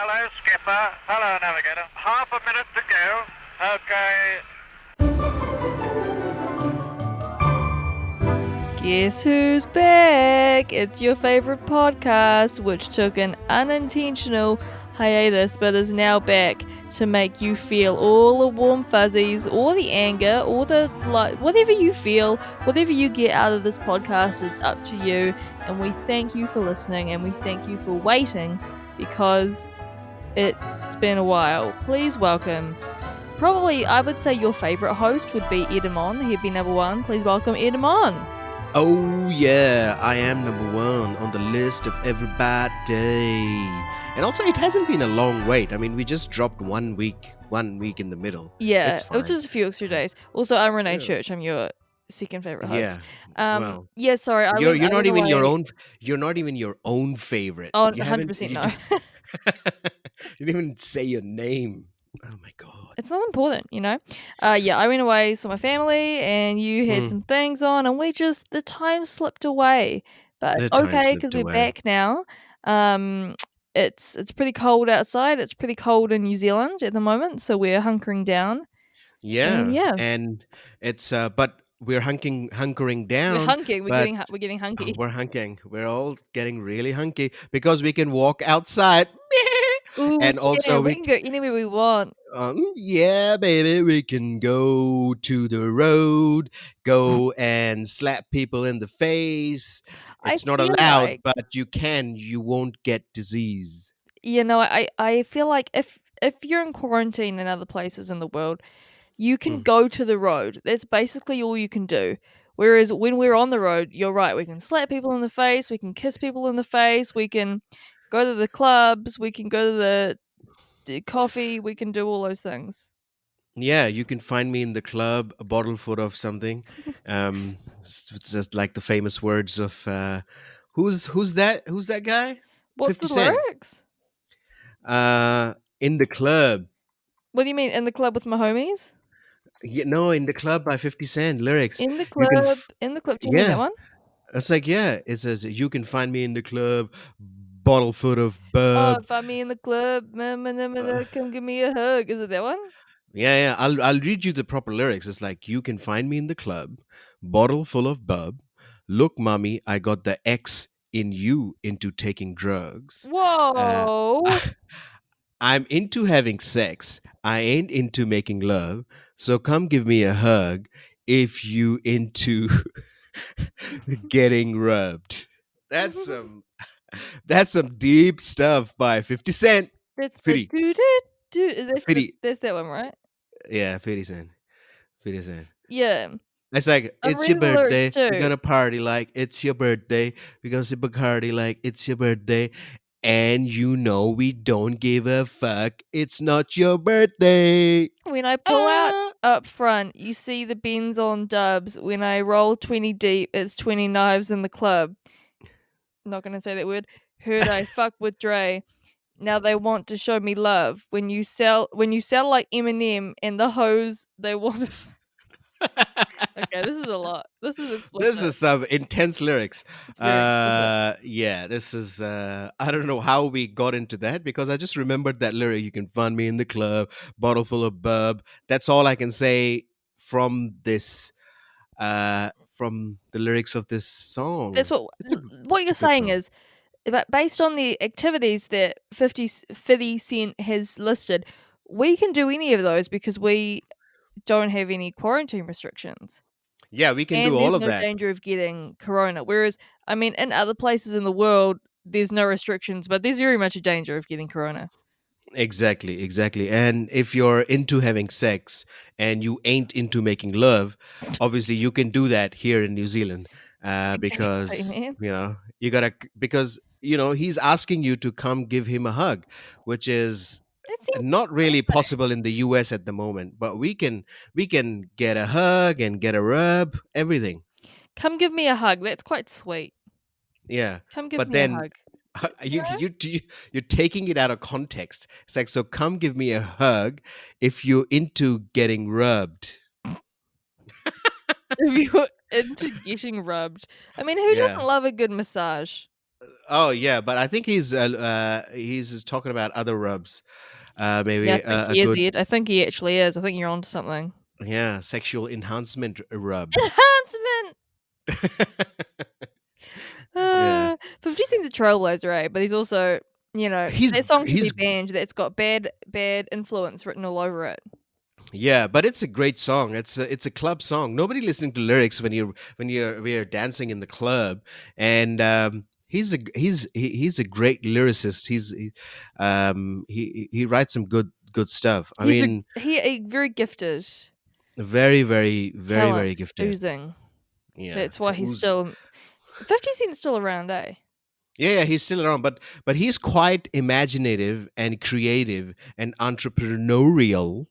Hello, skipper. Hello, navigator. Half a minute to go. Okay. Guess who's back? It's your favorite podcast, which took an unintentional hiatus but is now back to make you feel all the warm fuzzies, or the anger, or the whatever you feel, whatever you get out of this podcast is up to you. And we thank you for listening, and we thank you for waiting, because it's been a while. Please welcome, probably I would say your favorite host would be Edamon. He'd be number one. Please welcome Edamon. Oh yeah, I am number one on the list of everybody. And also, it hasn't been a long wait. I mean, we just dropped 1 week in the middle. Yeah, It's it was fine. just a few extra days. Also, I'm Renee Yeah. Church. I'm your second favorite host. Yeah. Well, Yeah, sorry. you're I not went even your away- own. You're not even your own favorite. Oh, You 100% no. You didn't even say your name. Oh my god. It's not important, you know? Yeah, I went away, saw my family, and you had some things on, and the time slipped away. But The time okay, slipped because we're away. back now. It's pretty cold outside. It's pretty cold in New Zealand at the moment, so we're hunkering down. Yeah. Yeah. And it's but we're hunkering down. We're hunking. We're but getting hunky. We're hunking. We're all getting really hunky because we can walk outside. Ooh, And also we can go anywhere we want. yeah, baby, we can go to the road, go and slap people in the face. It's not feel allowed, like- but you can. You won't get disease. You know, I feel like if you're in quarantine in other places in the world, you can go to the road. That's basically all you can do. Whereas when we're on the road, you're right, we can slap people in the face, we can kiss people in the face, we can go to the clubs, we can go to the coffee, we can do all those things. Yeah, you can find me in the club, a bottle full of something. It's just like the famous words of who's that? Who's that guy? What's 50 the Cent. lyrics? In the club. What do you mean, in the club with my homies? Yeah, no, in the club by 50 Cent lyrics. In the You can club, in the club. Do you mean that one? It's like, yeah, it says you can find me in the club, bottle full of Oh, bub. find me in the club, come give me a hug. Is it that one? Yeah. I'll read you the proper lyrics. It's like you can find me in the club, bottle full of bub. Look, mommy, I got the X in you into taking drugs. Whoa. I'm into having sex. I ain't into making love. So come give me a hug if you into getting rubbed. That's some deep stuff by 50 Cent. That's 50. That's that one, right? Yeah, 50 Cent. 50 Cent. Yeah. It's like, I'm it's your reading the lyrics birthday. too. We're gonna party like it's your birthday. We're gonna sip Bacardi like it's your birthday. And you know we don't give a fuck. It's not your birthday. When I pull out up front, you see the Benz on dubs. When I roll 20 deep, it's 20 knives in the club. Not gonna say that word. Heard I fuck with Dre. Now they want to show me love. When you sell like Eminem and the hoes, they want to. Okay, this is a lot. This is explicit. This is some intense lyrics. It's very explicit. Yeah, this is I don't know how we got into that because I just remembered that lyric. You can find me in the club, bottle full of bub. That's all I can say from this from the lyrics of this song. That's what It's a you're good saying song. is, but based on the activities that 50 Cent has listed, we can do any of those because we don't have any quarantine restrictions. Yeah, we can And do all there's of no that. danger of getting corona. Whereas, I mean, in other places in the world, there's no restrictions, but there's very much a danger of getting corona. Exactly. And if you're into having sex and you ain't into making love, obviously you can do that here in New Zealand because man. you gotta because he's asking you to come give him a hug, which is That seems not really possible in the US at the moment. But we can get a hug and get a rub, everything. Come give me a hug. That's quite sweet. Yeah, Come give but me then a hug. you're taking it out of context. It's like, so come give me a hug if you're into getting rubbed. If you're into getting rubbed. I mean, who doesn't love a good massage? Oh yeah, but I think he's just talking about other rubs. Yeah, I Maybe think a he is good, it. I think he actually is. I think you're onto something. yeah, sexual enhancement rub. Enhancement. Yeah, 50 Cent's a trailblazer, right? But he's also, he's that song should be he's banned. That's got bad influence written all over it. yeah, but it's a great song. It's a club song. Nobody listening to lyrics when you're dancing in the club, and he's a great lyricist. He writes some good stuff. I mean, He very gifted, very very very talent very gifted. oozing. Yeah, That's why to he's ooze. still 50 Cent's still around, eh? Yeah, he's still around, but he's quite imaginative and creative and entrepreneurial,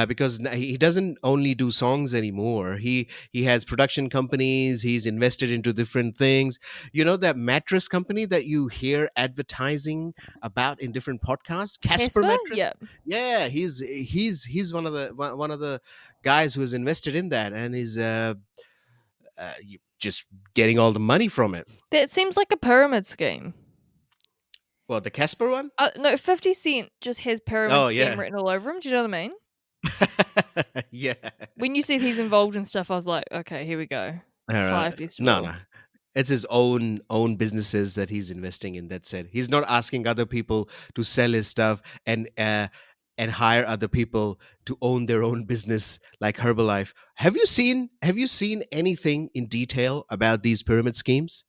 because he doesn't only do songs anymore. He has production companies. He's invested into different things. You know that mattress company that you hear advertising about in different podcasts, Casper Casper? Mattress. Yeah. Yeah, he's one of the guys who is invested in that, and is just getting all the money from it. That seems like a pyramid scheme. Well, the Casper one. No, 50 Cent just has pyramid Oh scheme yeah. written all over him. Do you know what I mean? Yeah. When you said he's involved in stuff, I was like, okay, here we go. All right. Fire No, Festival. no. It's his own businesses that he's investing in. That's it. He's not asking other people to sell his stuff and hire other people to own their own business like Herbalife. Have you seen anything in detail about these pyramid schemes?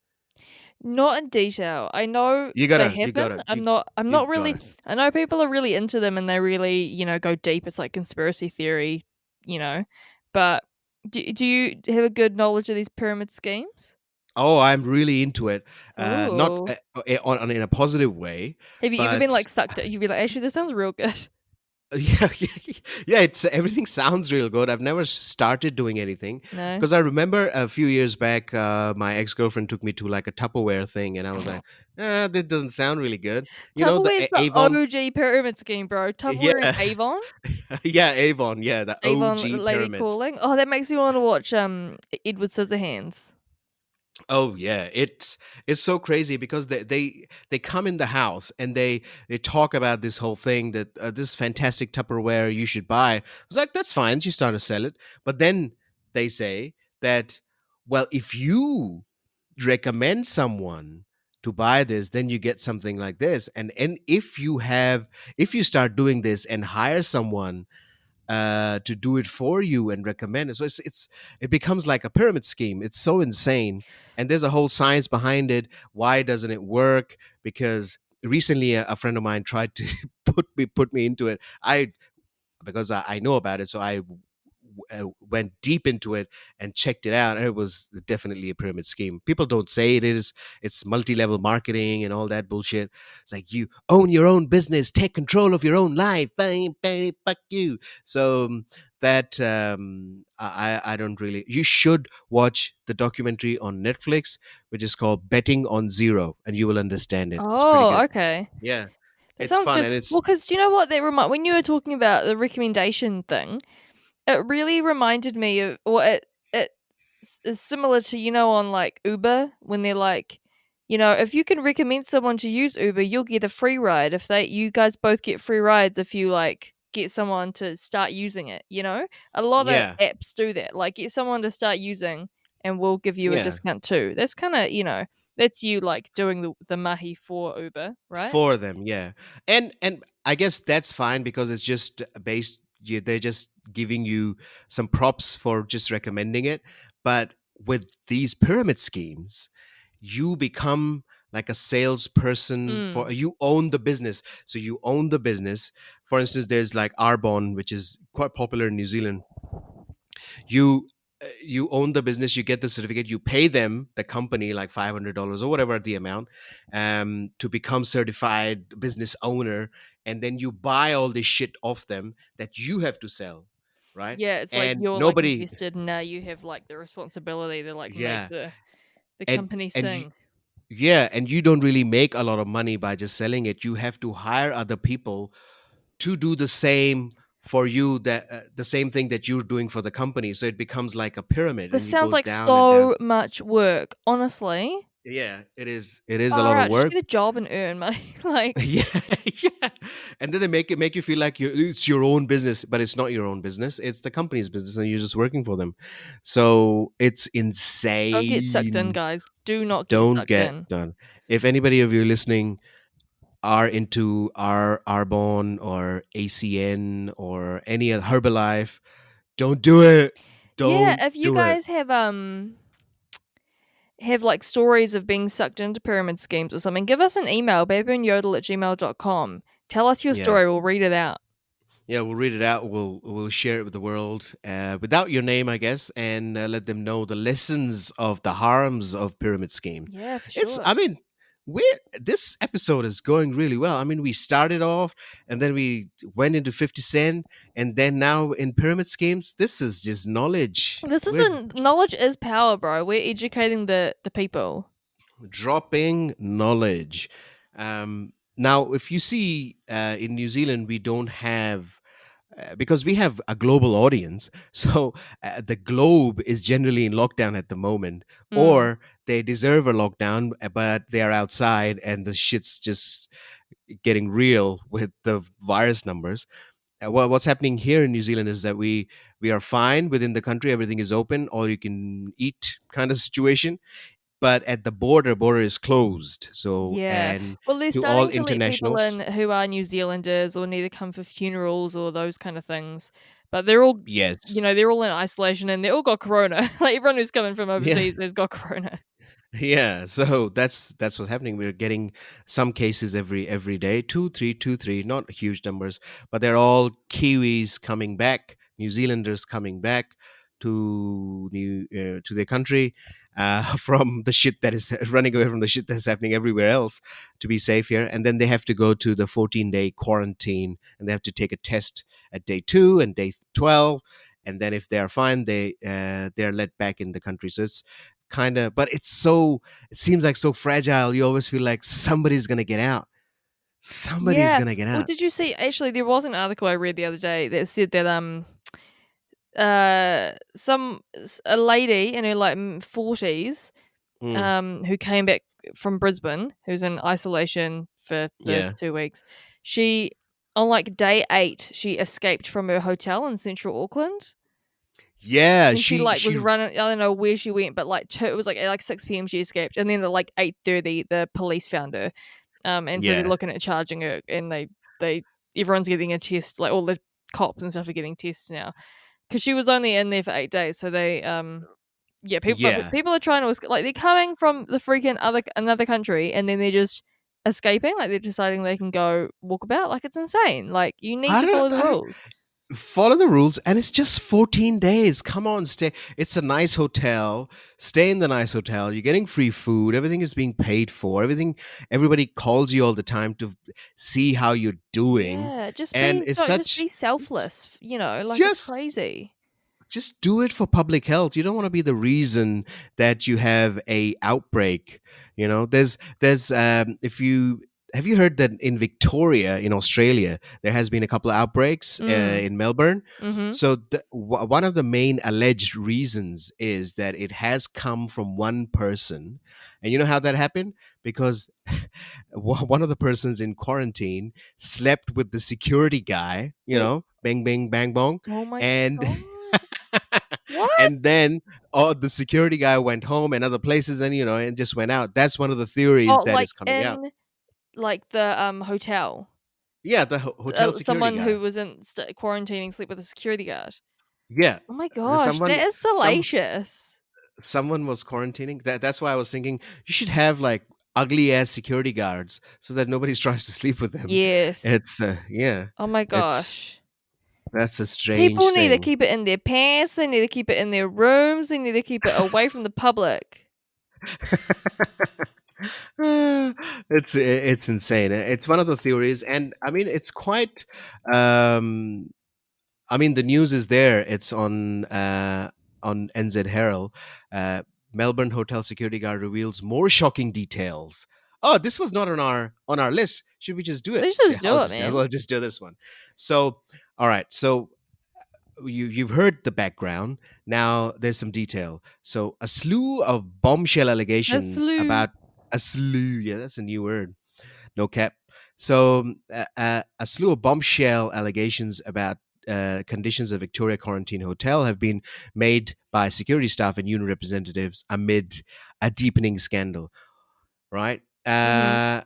Not in detail. I know You they gotta you happen. gotta I'm you not really. gotta. I know people are really into them and they really, go deep. It's like conspiracy theory, you know. But do you have a good knowledge of these pyramid schemes? Oh, I'm really into it. Not Oh. in a positive way, Have you ever been but like sucked? You'd be like, actually, this sounds real good. yeah, yeah, it's everything sounds real good. I've never started doing anything No. because I remember a few years back, my ex-girlfriend took me to like a Tupperware thing, and I was like, that doesn't sound really good. You know, the Tupperware's the Avon. OG pyramid scheme, bro. Yeah, Tupperware and Avon. yeah, Avon, yeah, the Avon OG Lady pyramids. Calling. Oh, that makes me want to watch Edward Scissorhands. Oh yeah, it's so crazy because they come in the house and they talk about this whole thing that this fantastic Tupperware you should buy. I was like, that's fine. She's trying to sell it, but then they say that, well, if you recommend someone to buy this, then you get something like this, and if you start doing this and hire someone to do it for you and recommend it. So it becomes like a pyramid scheme. It's so insane, and there's a whole science behind it. Why doesn't it work? Because recently a friend of mine tried to put me into it. I know about it, so I went deep into it and checked it out, and it was definitely a pyramid scheme. People don't say it is. It's multi-level marketing and all that bullshit. It's like, you own your own business, take control of your own life, bang, bang, fuck you. So that I don't really. You should watch the documentary on Netflix, which is called Betting on Zero, and you will understand it. It's pretty Oh, good. okay. Yeah, That it's sounds fun, good. and it's Well, because do you know what that remind when you were talking about the recommendation thing, it really reminded me of it is similar to, on like Uber when they're like, if you can recommend someone to use Uber, you'll get a free ride. If you guys both get free rides if you like get someone to start using it, A lot of yeah, apps do that. Like get someone to start using and we'll give you a yeah. discount too. That's kind of, that's you like doing the mahi for Uber, right? For them, yeah. And I guess that's fine because it's just based, they're just giving you some props for just recommending it. But with these pyramid schemes, you become like a salesperson. For Mm. you own the business, so you own the business. For instance, there's like Arbonne, which is quite popular in New Zealand. You you own the business, you get the certificate, you pay them, the company, like $500 or whatever the amount, to become certified business owner, and then you buy all this shit off them that you have to sell, right? Yeah, it's like And you're like nobody, invested and now you have like the responsibility to like make yeah, the and company and you, sing. yeah, and you don't really make a lot of money by just selling it. You have to hire other people to do the same for you, that the same thing that you're doing for the company, so it becomes like a pyramid This and it sounds goes like down and down. so much work, honestly. Yeah, it is a lot Far of out, just work. get a job and earn money. Like, Yeah, yeah. And then they make you feel like it's your own business, but it's not your own business. It's the company's business, and you're just working for them. So it's don't get sucked in, insane. guys. Do not get Don't sucked get in. done. If anybody of you listening are into Arbonne or ACN or any other Herbalife, don't do it. Yeah, Don't if you do it. guys have like stories of being sucked into pyramid schemes or something, give us an email, babyandyodel@gmail.com. Tell us your Yeah. story, we'll read it out. Yeah, we'll read it out. We'll share it with the world without your name, I guess, and let them know the lessons of the harms of pyramid scheme. Yeah, for It's, sure. I mean, we this episode is going really well. I mean, we started off, and then we went into 50 Cent, and then now in pyramid schemes. This is just knowledge. This We're isn't knowledge is power, bro. We're educating the people. dropping knowledge. Now, if you see in New Zealand, we don't have because we have a global audience. So the globe is generally in lockdown at the moment, Mm. or they deserve a lockdown, but they are outside and the shit's just getting real with the virus numbers. What's happening here in New Zealand is that we are fine within the country. Everything is open, all you can eat kind of situation. But at the border is closed. So Yeah. and Well, they're to all starting to let people internationals, in who are New Zealanders or need to come for funerals or those kind of things. But they're all, yes, they're all in isolation and they all got corona. Like everyone who's coming from yeah. overseas has got corona. Yeah, so that's what's happening. We're getting some cases every day, two, three, not huge numbers, but they're all Kiwis coming back, New Zealanders coming back to their country from the shit that is running away from the shit that's happening everywhere else to be safe here, and then they have to go to the 14-day quarantine, and they have to take a test at day 2 and day 12, and then if they are fine, they're let back in the country. So it's kind of, but it seems like so fragile. You always feel like somebody's gonna get out, somebody's Yeah. gonna get Well, out. did you see? Actually, there was an article I read the other day that said that a lady in her like 40s Mm, who came back from Brisbane, who's in isolation for the yeah, 2 weeks, she on like day 8 she escaped from her hotel in central Auckland. yeah, And she, she like, she was running, I don't know where she went, but, like, it was, like, at, like, 6 p.m. she escaped, and then at, like, 8:30, the police found her, and so they're yeah, looking at charging her, and they everyone's getting a test, like, all the cops and stuff are getting tests now, because she was only in there for 8 days, so they, yeah, yeah. people are trying to escape, like, they're coming from the freaking another country, and then they're just escaping, like, they're deciding they can go walk about, like, it's insane, like, you need to follow the I don't rules. follow the rules, and it's just 14 days. Come on, stay. It's a nice hotel. Stay in the nice hotel. You're getting free food. Everything is being paid for. Everybody calls you all the time to see how you're doing, Yeah, and it's just such be selfless, like, it's just crazy. just do it for public health. You don't want to be the reason that you have a outbreak. There's if you have you heard that in Victoria in Australia there has been a couple of outbreaks Mm, in Melbourne. mhm. So one of the main alleged reasons is that it has come from one person, and you know how that happened, because one of the persons in quarantine slept with the security guy, Oh bang bang bang bong, oh my and god. What? and then the security guy went home and other places, and and just went out. That's one of the theories Oh, that like, is coming out. in, like, the, hotel? Yeah, the hotel security Someone guy. who was in quarantining sleep with a security guard? Yeah, Oh my there's gosh, that is salacious. someone was quarantining. That's why I was thinking you should have like ugly ass security guards so that nobody tries to sleep with them. Yes. It's yeah, Oh my it's gosh. that's a strange People need to thing. keep it in their pants, they need to keep it in their rooms, they need to keep it away from the public. It's insane. It's one of the theories, and I mean it's quite. I mean the news is there. It's on NZ Herald. Uh, Melbourne hotel security guard reveals more shocking details. Oh, this was not on our list. Should we just do it? Let's just Yeah, I'll do it, just man. we'll just do this one. So, all right. So you've heard the background. Now there's some detail. So a slew of bombshell A allegations slew. about a slew. Yeah, that's a new word. No cap. So a slew of bombshell allegations about conditions of Victoria Quarantine Hotel have been made by security staff and union representatives amid a deepening scandal. Right. Mm-hmm.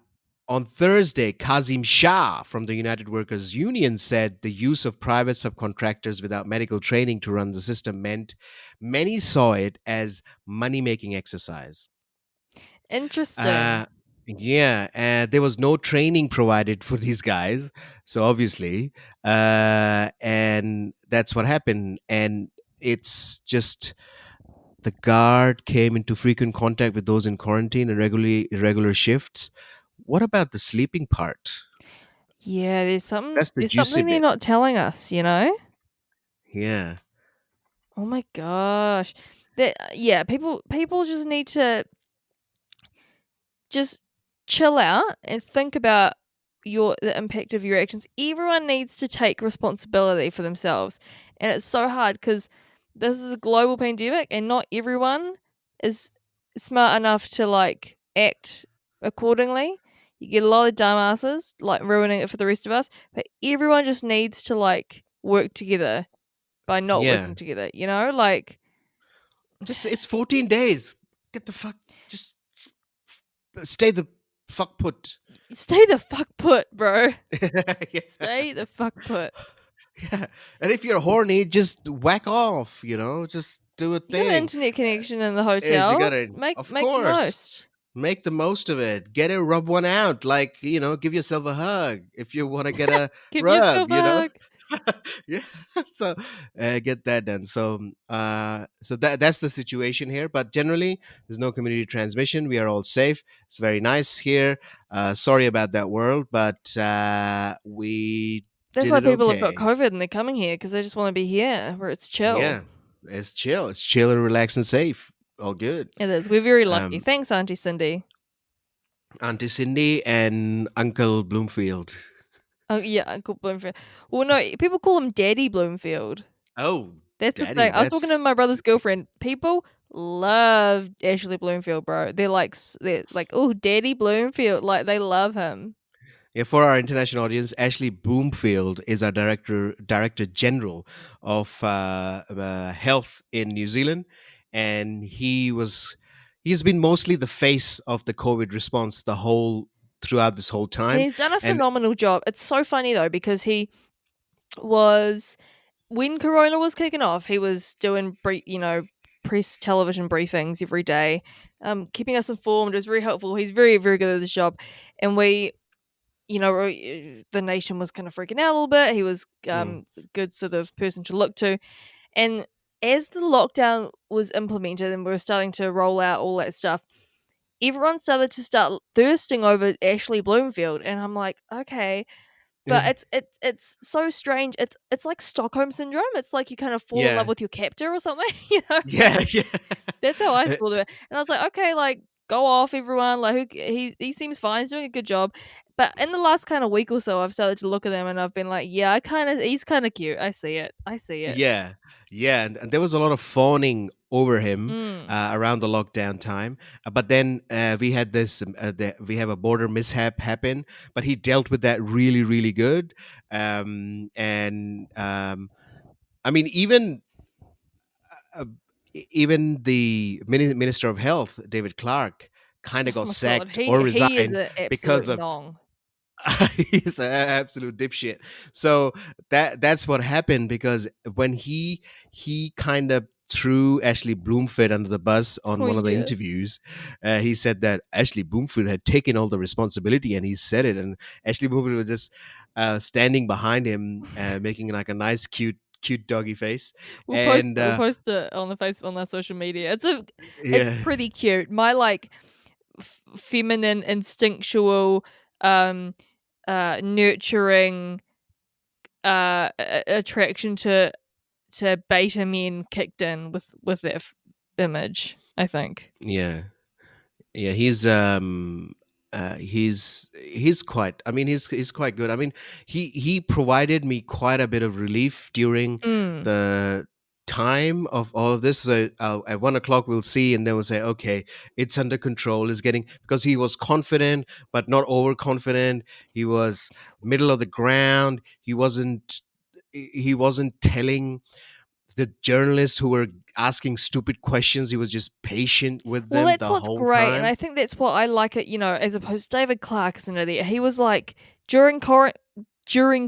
On Thursday, Kazim Shah from the United Workers Union said the use of private subcontractors without medical training to run the system meant many saw it as money-making exercise. Interesting. Uh, yeah, and there was no training provided for these guys, so obviously, and that's what happened. And it's just the guard came into frequent contact with those in quarantine and regularly irregular shifts. What about the sleeping part? Yeah, That's the there's juicy something they're bit. not telling us, you know? Yeah. Oh my gosh. That yeah, people just need to just chill out and think about the impact of your actions. Everyone needs to take responsibility for themselves. And it's so hard cuz this is a global pandemic and not everyone is smart enough to like act accordingly. You get a lot of dumbasses like ruining it for the rest of us, but everyone just needs to like work together by not Yeah. working together, you know? Like Just it's 14 days. Get the fuck just stay the fuck put. stay the fuck put, bro. Yeah. Stay the fuck put. Yeah. And if you're horny, just whack off, just do a You got an thing. internet connection in the You hotel. gotta, of Make the course, most. make the most of it. Get a rub one out. Like, give yourself a hug if you want to get a Give yourself a rub. hug. Yeah. So get that done. So that's the situation here. But generally, there's no community transmission. We are all safe. It's very nice here. Sorry about that world, but we That's did why it people have got okay. COVID and they're coming here because they just want to be here where it's chill. Yeah. It's chill. It's chill and relaxed and safe. All good. It is. We're very lucky. Um, Thanks, Auntie Cindy. Auntie Cindy and Uncle Bloomfield. Oh yeah, Uncle Bloomfield. Well, no, people call him Daddy Bloomfield. Oh, That's the Daddy, thing. I was talking to that's my brother's girlfriend. People love Ashley Bloomfield, bro. They're like, oh, Daddy Bloomfield. Like they love him. yeah. For our international audience, Ashley Bloomfield is our director general of health in New Zealand, and he's been mostly the face of the COVID response throughout this whole And time. he's done a And phenomenal job. It's so funny though because he was when Corona was kicking off, he was doing press television briefings every day, keeping us informed. It was very helpful. He's very very good at this job, and the nation was kind of freaking out a little bit. He was mm, good sort of person to look to, and as the lockdown was implemented and we were starting to roll out all that stuff, everyone started to start thirsting over Ashley Bloomfield, and I'm like, okay, but it's so strange. It's like Stockholm syndrome. It's like you kind of fall in love yeah, with your captor or something, you know? yeah, yeah. That's how I thought of it. And I was like, okay, like go off everyone. Like he seems fine. He's doing a good job. But in the last kind of week or so, I've started to look at him and I've been like, yeah, he's kind of cute. I see it. I see it. Yeah, yeah, and there was a lot of fawning over him Mm. around the lockdown time. But then we had we have a border mishap happen, but he dealt with that really, really good. And I mean, uh, even the minister of health, David Clark, kind of Oh got my god, sacked or he is resigned an because absolute of nong. he's an absolute dipshit. So that's what happened because when he kind of threw Ashley Bloomfield under the bus on Oh one of the yeah. interviews. He said that Ashley Bloomfield had taken all the responsibility, and he said it. And Ashley Bloomfield was just standing behind him, making like a nice, cute doggy face. And We'll post it on the Facebook on our social media. It's yeah, pretty cute. My like feminine instinctual nurturing attraction to beta men kicked in with that image, I think. yeah, yeah. He's he's quite. I mean, he's quite good. I mean, he provided me quite a bit of relief during Mm. the time of all of this. So at 1 o'clock we'll see, and then we'll say, okay, it's under control. It's getting, because he was confident but not overconfident. He was middle of the ground. He wasn't telling the journalists who were asking stupid questions. He was just patient with Well, them that's the what's whole great, and time. I think that's what I like it. As opposed to David Clark is an idiot. He was like during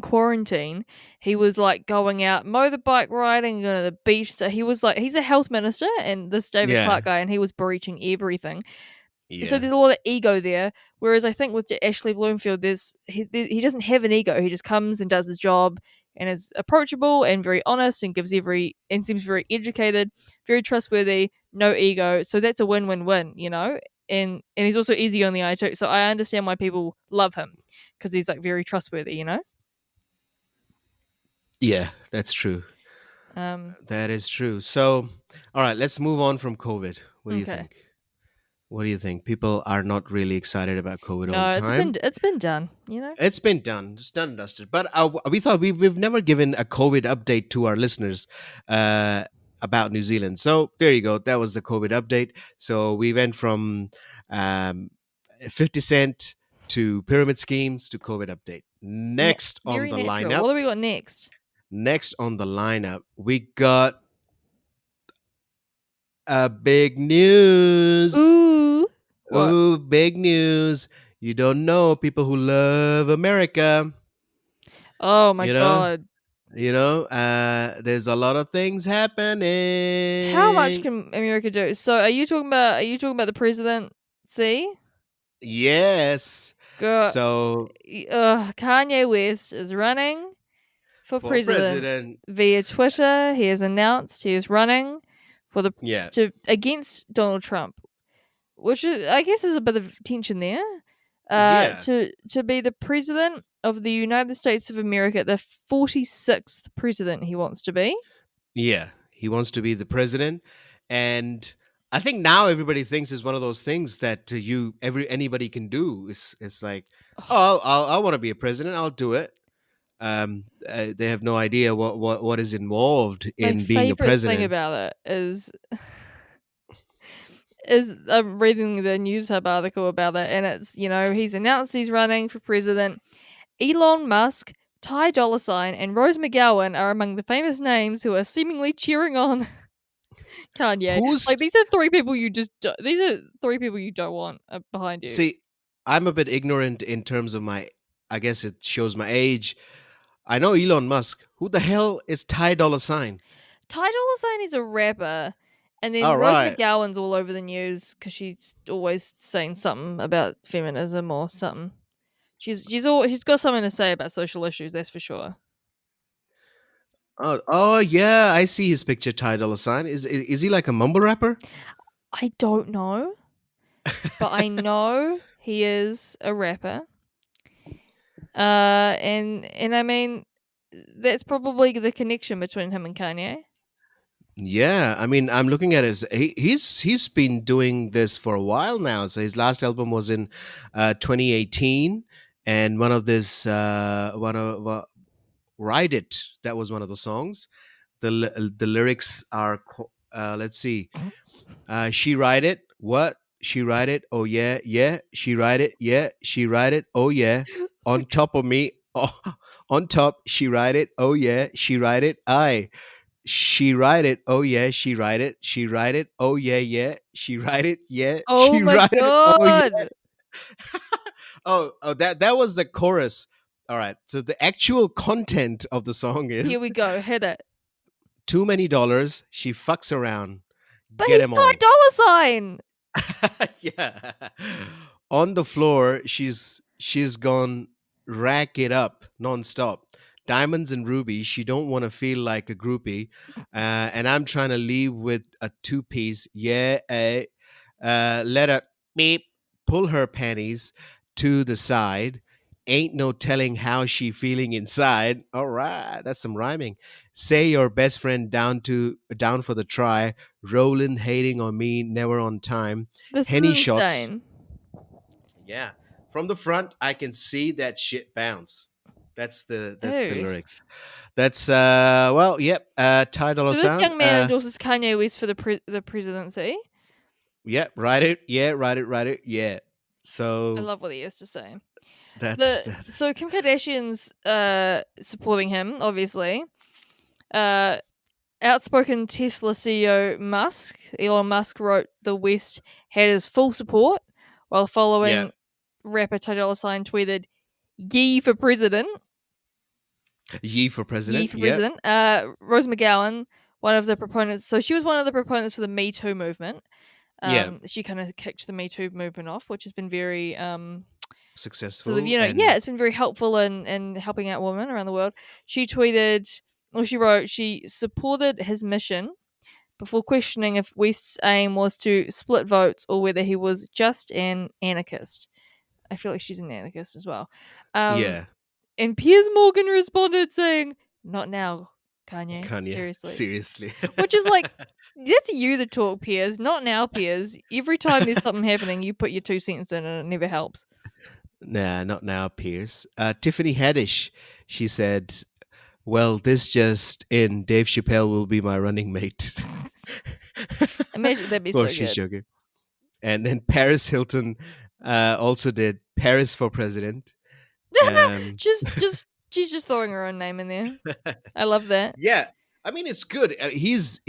quarantine, he was like going out motorbike riding, going to the beach. So he was like, he's a health minister, and this David Yeah, Clark guy, and he was breaching everything. So yeah. there's a lot of ego there. Whereas I think with Ashley Bloomfield, he doesn't have an ego. He just comes and does his job and is approachable and very honest and seems very educated, very trustworthy, no ego. So that's a win-win-win. And he's also easy on the eye too. So I understand why people love him because he's like very trustworthy. Yeah, that's true. Um, That is true. So, all right, let's move on from COVID. What do you okay. think? What do you think? People are not really excited about COVID all the No, time. it's been done. It's been done. It's done and dusted. But we thought we've never given a COVID update to our listeners uh, about New Zealand. So there you go. That was the COVID update. So we went from um, 50 Cent to pyramid schemes to COVID update. Next on Very the natural. lineup. What do we got next? Next on the lineup, we got a big news. Ooh, what? Ooh, big news. You don't know people who love America, Oh my you know? god. There's a lot of things How much happening. can America do? So are you talking about the presidency? Yes. Girl, So Kanye West is running for for president president, via Twitter. He has announced he is running for the yeah, to against Donald Trump, which is I guess is a bit of tension there. yeah, To be the president of the United States of America, the 46th president he wants to be. yeah. He wants to be the president, and I think now everybody thinks it's one of those things that anybody can do. It's like, oh, I want to be a president. I'll do it. They have no idea what is involved My in being a favorite thing president. about it is I'm reading the News Hub article about it, and it's he's announced he's running for president. Elon Musk, Ty Dolla Sign, and Rose McGowan are among the famous names who are seemingly cheering on Kanye. Who's Like these are three people these are three people you don't want behind you. See, I'm a bit ignorant in terms of my. I guess it shows my age. I know Elon Musk. Who the hell is Ty Dolla Sign? Ty Dolla Sign is a rapper, and then All Rose right. McGowan's all over the news because she's always saying something about feminism or something. She's got something to say about social issues, that's for sure. Oh yeah, I see his picture. Ty Dolla Sign. Is he like a mumble rapper? I don't know, but I know he is a rapper. And I mean that's probably the connection between him and Kanye. Yeah, I mean, I'm looking at his. He's been doing this for a while now. So his last album was in 2018, and one of "Ride It." That was one of the songs. The lyrics are let's see. She ride it. What? She ride it. Oh yeah, yeah. She ride it. Yeah, she ride it. Oh yeah. On top of me. Oh, on top. She ride it. Oh yeah. She ride it. I. She ride it. Oh yeah. She ride it. She ride it. Oh yeah, yeah. She ride it. Yeah. Oh She my ride it. Oh yeah. god! Oh, that was the chorus. All right. So the actual content of the song Here is we go. Hit it. too many dollars. She fucks around. But Get he's them Ty all. Dolla Sign. Yeah. On the floor, she's gone rack it up nonstop. Diamonds and rubies. She don't want to feel like a groupie, and I'm trying to leave with a two piece. Yeah, let her beep pull her panties to the side. Ain't no telling how she feeling inside. All right, that's some rhyming. Say your best friend down for the try. Rolling, hating on me, never on time. This is Henny shots. insane. Yeah. From the front, I can see that shit bounce. That's the Ooh. lyrics. That's well, yep. Ty Dolla So this Sign. young man endorses Kanye West for the presidency. Yep. Write it. Yeah. Write it. Write it. Yeah. I So love what he has to say. that's that. So Kim Kardashian's supporting him, obviously. Uh Outspoken Tesla CEO Elon Musk wrote the West had his full support, while Yeah. following rapper Ty Dolla Sign tweeted, "Ye for president." Ye for Ye president. for Yep. president. Rose McGowan, one of the proponents. So she was one of the proponents for the Me Too movement. Yeah. She kind of kicked the Me Too movement off, which has been very sort of, Successful yeah, and it's been very helpful in helping out women around the world. She tweeted, or she wrote, she supported his mission before questioning if West's aim was to split votes or whether he was just an anarchist. I feel like she's an anarchist as well. Um, yeah. and Piers Morgan responded saying, "Not now, Kanye. Kanye. Seriously." Seriously. Which is like, that's you that talk, Piers. Not now, Piers. Every time there's something happening, you put your 2 cents in and it never helps. Nah, not now, Pierce. Tiffany Haddish. She said, "Well, this just in. Dave Chappelle will be my running mate." Imagine that'd be Of course, so she's good. joking. And then Paris Hilton also did Paris for president. Um, just she's just throwing her own name in there. I love that. yeah, I mean it's good. He's.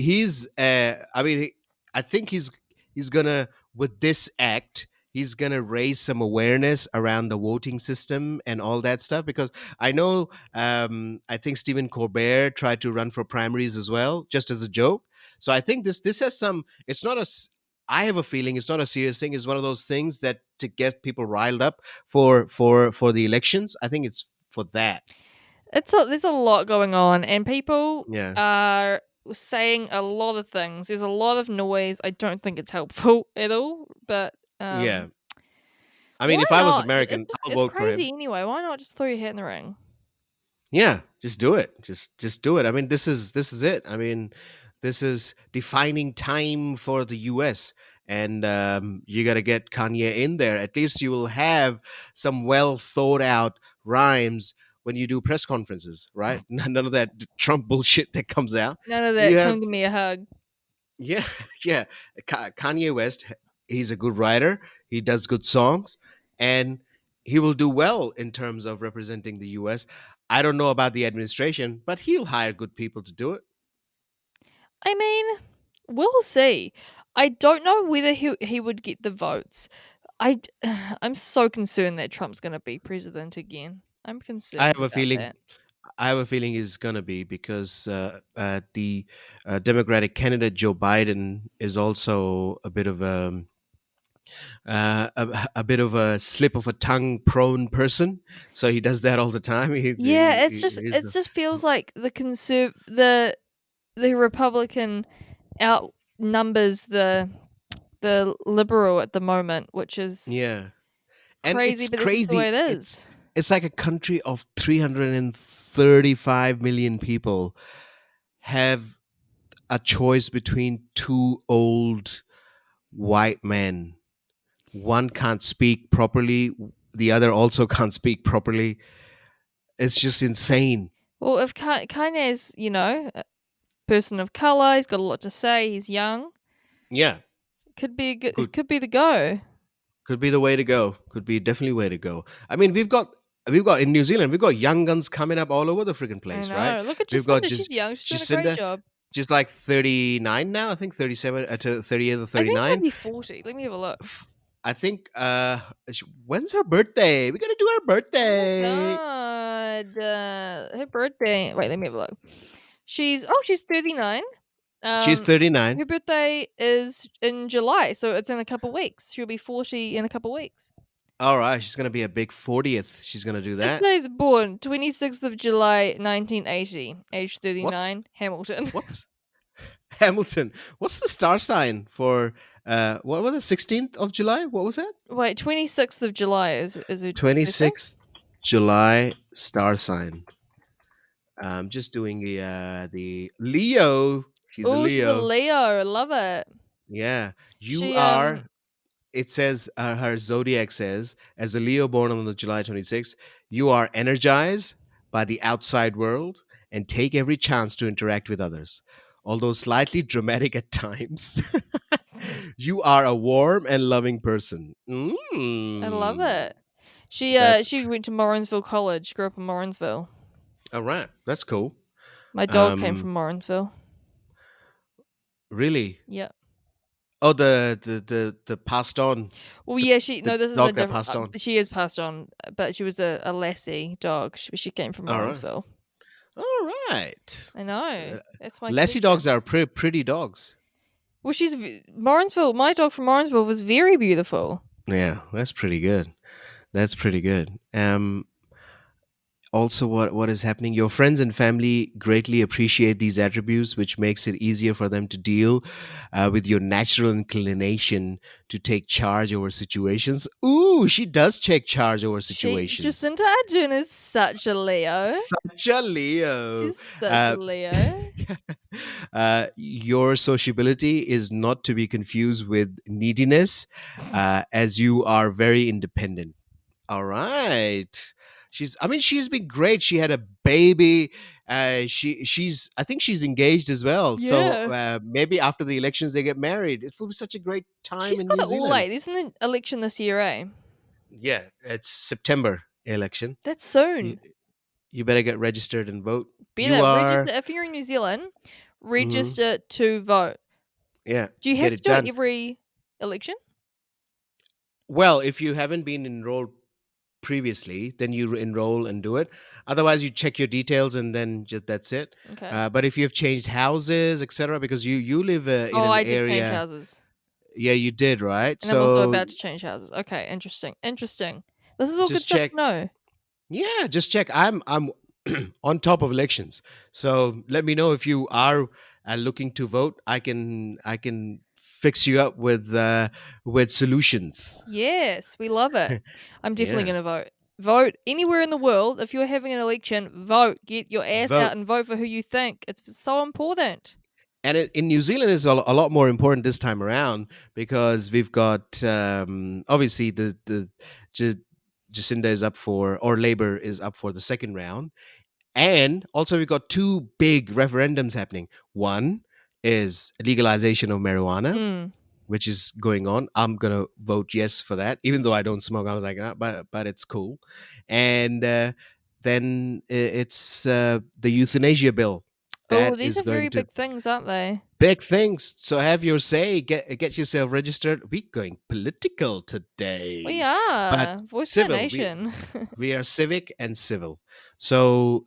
I mean, I think he's gonna with this act. He's gonna raise some awareness around the voting system and all that stuff because I know. I think Stephen Colbert tried to run for primaries as well, just as a joke. So I think this has some. It's not I have a feeling it's not a serious thing. It's one of those things that to get people riled up for the elections. I think it's for that. There's a lot going on, and people Yeah. are saying a lot of things. There's a lot of noise. I don't think it's helpful at all. But Yeah. I mean, why if I was not? American, I'll It's vote for crazy him. anyway. Why not just throw your hat in the ring? Yeah, just do it. Just do it. I mean, this is it. I mean, this is defining time for the US. And you got to get Kanye in there. At least you will have some well thought out rhymes when you do press conferences, right? None of that Trump bullshit that comes out. None of You that. have Come give me a hug. Yeah, yeah. Kanye West, he's a good writer. He does good songs, and he will do well in terms of representing the U.S. I don't know about the administration, but he'll hire good people to do it. I mean, we'll see. I don't know whether he would get the votes. I I'm so concerned that Trump's going to be president again. I'm I concerned have a about feeling. that. I have a feeling he's gonna be because the Democratic candidate Joe Biden is also a bit of a bit of a slip of a tongue prone person, so he does that all the time. Yeah, it just feels like the Republican outnumbers the liberal at the moment, which is yeah, and crazy, it's but that's just the way crazy. it is. It's like a country of 335 million people have a choice between two old white men. One can't speak properly, the other also can't speak properly. It's just insane. Well, if Kanye's, a person of color, he's got a lot to say. He's young. Yeah, Could be a good. It good. could be the go. Could be the way to go. Could be definitely way to go. I mean, we've got in New Zealand, we've got young guns coming up all over the freaking I place, right? know. Look at We've got Jacinda. She's just young. She's doing a great Jacinda, job. just like 39 now. I think 37 to 38 or I think she'll 39. be 40. Let me have a look. I think when's her birthday? We got to do her Oh birthday. God, her birthday. Wait, let me have a look. She's 39. She's Um, 39. her birthday is in July, so it's in a couple weeks. She'll be 40 in a couple weeks. All right, she's going to be a big 40th. She's going to do It that. says born 26th of July 1980, age What's 39, Hamilton. what's Hamilton? What's the star sign for what was it? 16th of July? What was that? Wait, 26th of July is her birthday? 26th July star sign. I'm just doing the Leo. She's a Oh, she's a Leo. Leo. Love it. Yeah. You She are it says her zodiac says, as a Leo born on the July 26th, you are energized by the outside world and take every chance to interact with others. Although slightly dramatic at times, you are a warm and loving person. I love it. That's She went to Morrinsville College, grew up in Morrinsville. all right. That's cool. My dog came from Morrinsville. Really? Yep. Oh, the passed on. Well, yeah, this is a dog that different. passed on. She is passed on, but she was a lassie dog. She came from All right. Morrinsville. All right. I know. That's my Lassie connection. dogs are pretty dogs. Well, Morrinsville. My dog from Morrinsville was very beautiful. Yeah, that's pretty good. That's pretty good. Also, what is happening? Your friends and family greatly appreciate these attributes, which makes it easier for them to deal with your natural inclination to take charge over situations. Ooh, she does take charge over situations. Jacinda Ardern is such a Leo. Such a Leo. She's such a Leo. Your sociability is not to be confused with neediness, as you are very independent. All right. She's been great. She had a baby. I think she's engaged as well. Yeah. So maybe after the elections they get married. It will be such a great time She's in got New it all Zealand. late. Isn't an election this year, eh? Yeah, it's September election. That's soon. You better get registered and vote. Better register if you're in New Zealand. Register to vote. Yeah. Do you have to do it every election? Well, if you haven't been enrolled previously, then you enroll and do it. Otherwise, you check your details and then that's it. Okay. But if you've changed houses, etc., because you live in an I area. did change houses. Yeah, you did, right? And I'm also about to change houses. Okay, interesting. This is all good stuff to know. Yeah, just check. I'm on top of elections, so let me know if you are looking to vote. I can fix you up with solutions. Yes, we love it. I'm definitely going to vote. Vote anywhere in the world. If you're having an election, vote. Get your ass out and vote for who you think. It's so important. And in New Zealand, it's a lot more important this time around because we've got obviously the Jacinda is up for, or Labour is up for the second round, and also we've got two big referendums happening. One is legalization of marijuana, which is going on. I'm gonna vote yes for that, even though I don't smoke. I was like, but it's cool. And then it's the euthanasia bill. These are very big things, aren't they? Big things. So have your say. Get yourself registered. We're going political today. We are. But Voice of the nation. We are civic and civil. So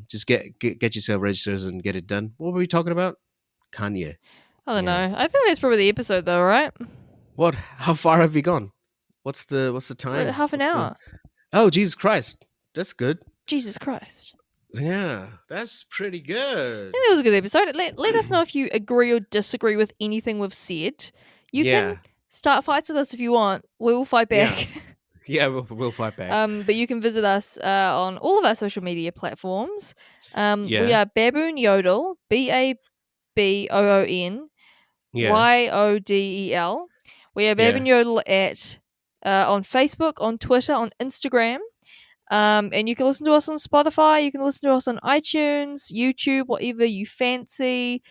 just get yourself registered and get it done. What were we talking about? Kanye. I don't know. I think that's probably the episode, though, right? What? How far have we gone? What's the time? Half an hour. Oh, Jesus Christ. That's good. Jesus Christ. Yeah, that's pretty good. I think that was a good episode. Let us know if you agree or disagree with anything we've said. You can start fights with us if you want. We will fight back. Yeah, we'll fight back. But you can visit us on all of our social media platforms. We are Baboon Yodel, BABOON YODEL. We are Baboon Yodel on Facebook, on Twitter, on Instagram. And you can listen to us on Spotify. You can listen to us on iTunes, YouTube, whatever you fancy.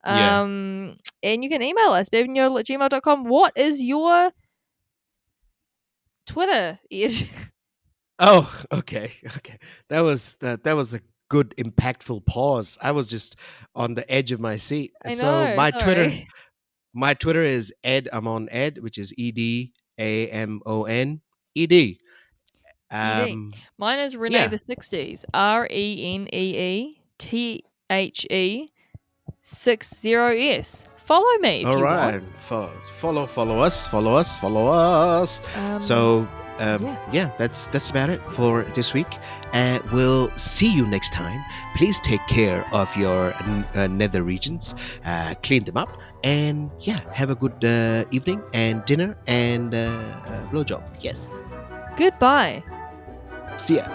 And you can email us, baboonyodel@gmail.com. What is your Twitter, Ed? Oh, okay. That was a good, impactful pause. I was just on the edge of my seat. I know, so my Twitter is Ed Amon Ed, which is EDAMON ED. Mine is Renee the 60s, RENEETHE60S. Follow me if you want. Follow us. That's about it for this week. We'll see you next time. Please take care of your nether regions, clean them up, and have a good evening and dinner and blowjob. Yes. Goodbye. See ya.